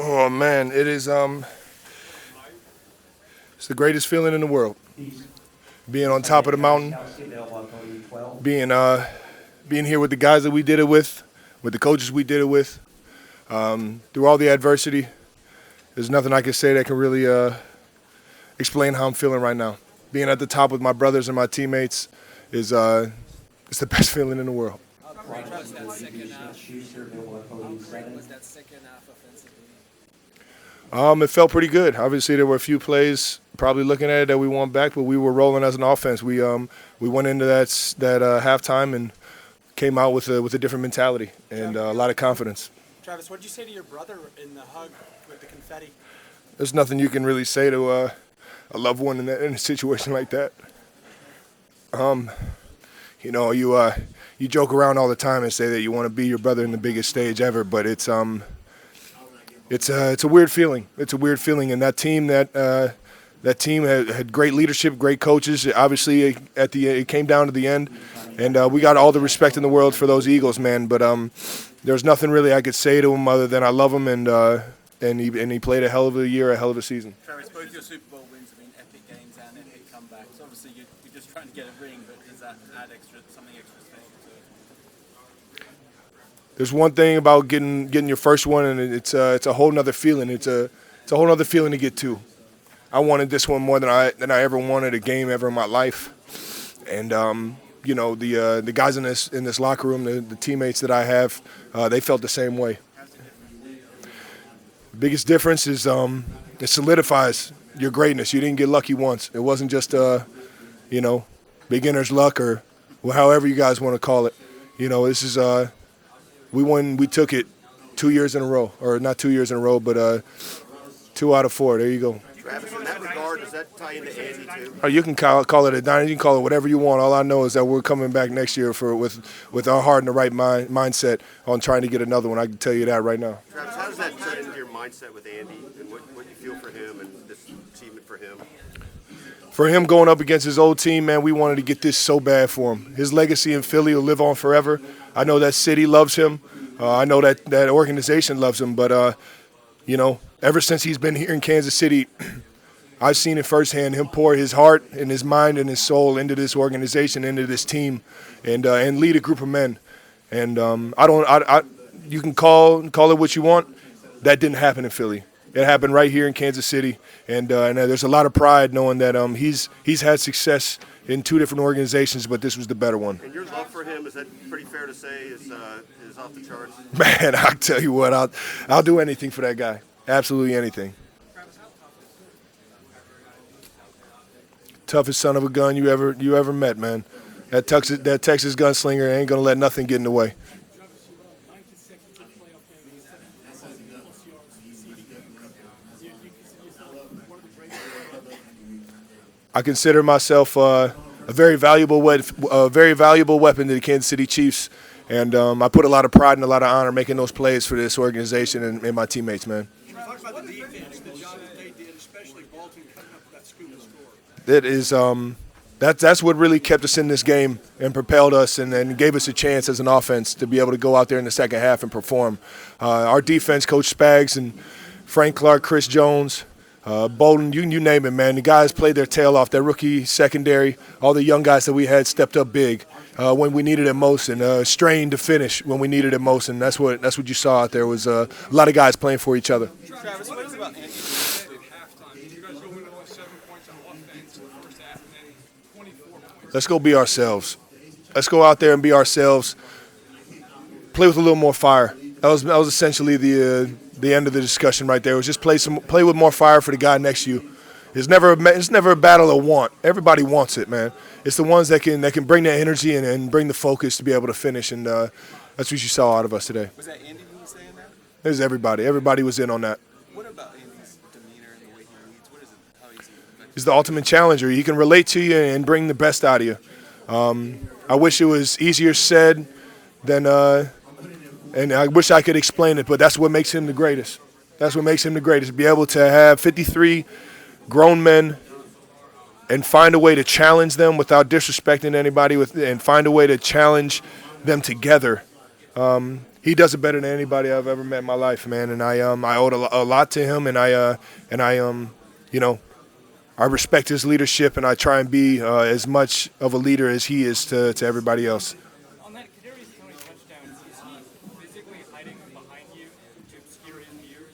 Oh man, it's the greatest feeling in the world. Being on top of the mountain, being being here with the guys that we did it with the coaches we did it with, through all the adversity. There's nothing I can say that can really explain how I'm feeling right now. Being at the top with my brothers and my teammates is it's the best feeling in the world. How great was that second half? How great was that second half offensively? It felt pretty good. Obviously, there were a few plays, probably looking at it, that we want back, but we were rolling as an offense. We went into that halftime and came out with a different mentality and a lot of confidence. Travis, what did you say to your brother in the hug with the confetti? There's nothing you can really say to a loved one in a situation like that. You know, you joke around all the time and say that you want to be your brother in the biggest stage ever, but it's a weird feeling. It's a weird feeling, and that team had great leadership, great coaches. Obviously, it came down to the end, and we got all the respect in the world for those Eagles, man. But there's nothing really I could say to him other than I love him, and he played a hell of a year, a hell of a season. Travis, both your Super Bowl wins have been epic games and epic comebacks. Obviously, you're just trying to get a ring, but does that add something extra special to it? There's one thing about getting your first one, and it's a whole nother feeling. It's a whole nother feeling to get two. I wanted this one more than I ever wanted a game ever in my life, and you know, the guys in this locker room, the teammates that I have, they felt the same way. The biggest difference is it solidifies your greatness. You didn't get lucky once. It wasn't just you know, beginner's luck or however you guys want to call it. You know, this is we took it 2 years in a row, or not 2 years in a row, but 2 out of 4. There you go. Travis, in that regard, does that tie into Andy too? You can call it a dynasty. You can call it whatever you want. All I know is that we're coming back next year with our heart and the right mindset on trying to get another one. I can tell you that right now. Travis, how does that tie into your mindset with Andy and what you feel for him and this achievement for him? For him going up against his old team, man, we wanted to get this so bad for him. His legacy in Philly will live on forever. I know that city loves him. I know that organization loves him. But, you know, ever since he's been here in Kansas City, I've seen it firsthand, him pour his heart and his mind and his soul into this organization, into this team, and lead a group of men. And you can call it what you want. That didn't happen in Philly. It happened right here in Kansas City, and there's a lot of pride knowing that he's had success in 2 different organizations, but this was the better one. And your love for him, is that pretty fair to say, is off the charts? Man, I'll tell you what, I'll do anything for that guy. Absolutely anything. Toughest son of a gun you ever met, man. That Texas gunslinger ain't gonna let nothing get in the way. I consider myself a very valuable weapon to the Kansas City Chiefs, and I put a lot of pride and a lot of honor making those plays for this organization and my teammates, man. Talk about the defense, the job that they did, especially Bolton cutting up that scoop and score. That is that's what really kept us in this game and propelled us and gave us a chance as an offense to be able to go out there in the second half and perform. Our defense, Coach Spags and Frank Clark, Chris Jones, Bolton, you name it, man. The guys played their tail off. That rookie secondary, all the young guys that we had stepped up big when we needed it most, and strained to finish when we needed it most. And that's what you saw out there was a lot of guys playing for each other. Travis, what is about Andy? At halftime, you guys only 7 points on offense in the first half, and then 24 points. Let's go be ourselves. Let's go out there and be ourselves. Play with a little more fire. That was essentially the end of the discussion right there. It was just play with more fire for the guy next to you. It's never a battle of want. Everybody wants it, man. It's the ones that can bring that energy and bring the focus to be able to finish, and that's what you saw out of us today. Was that Andy who was saying that? It was everybody. Everybody was in on that. What about Andy's demeanor and the way he leads? What is it? How he's He's the ultimate challenger. He can relate to you and bring the best out of you. I wish it was easier said than and I wish I could explain it, but that's what makes him the greatest. That's what makes him the greatest. Be able to have 53 grown men and find a way to challenge them without disrespecting anybody, and find a way to challenge them together he does it better than anybody I've ever met in my life, man. And I owe a lot to him, and I you know, I respect his leadership, and I try and be as much of a leader as he is to everybody else. On that Kadarius Toney touchdown, is he physically hiding behind you to obscure his view?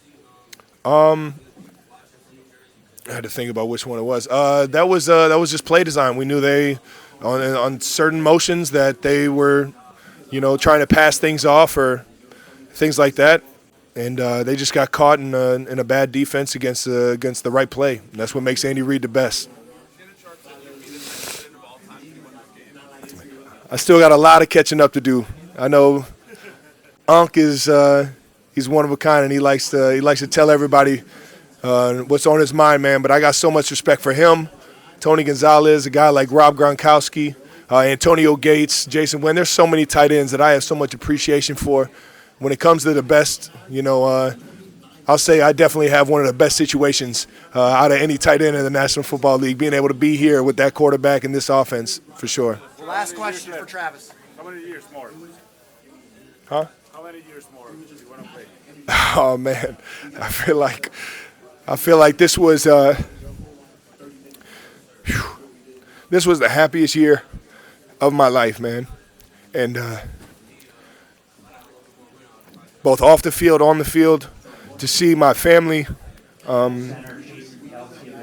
I had to think about which one it was. That was just play design. We knew they on certain motions that they were, trying to pass things off or things like that, and they just got caught in a bad defense against the right play. And that's what makes Andy Reid the best. I still got a lot of catching up to do. I know Unc is he's one of a kind, and he likes to tell everybody what's on his mind, man. But I got so much respect for him, Tony Gonzalez, a guy like Rob Gronkowski, Antonio Gates, Jason Wynn. There's so many tight ends that I have so much appreciation for. When it comes to the best, I'll say I definitely have one of the best situations out of any tight end in the National Football League, being able to be here with that quarterback in this offense, for sure. Last question for Travis. How many years more? Huh? How many years more do you want to play? Oh, man. I feel like this was this was the happiest year of my life, man. And both off the field, on the field, to see my family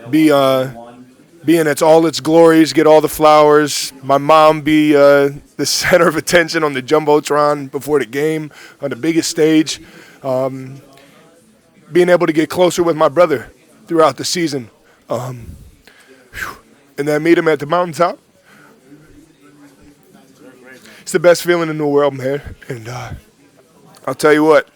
be in all its glories, get all the flowers. My mom be the center of attention on the Jumbotron before the game, on the biggest stage. Being able to get closer with my brother throughout the season. And then meet him at the mountaintop. It's the best feeling in the world, man. And I'll tell you what.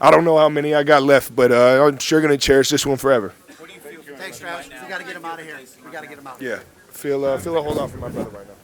I don't know how many I got left, but I'm sure going to cherish this one forever. Thanks, Travis. We got to get him out of here. We got to get him out. Yeah. Feel a hold off for my brother right now.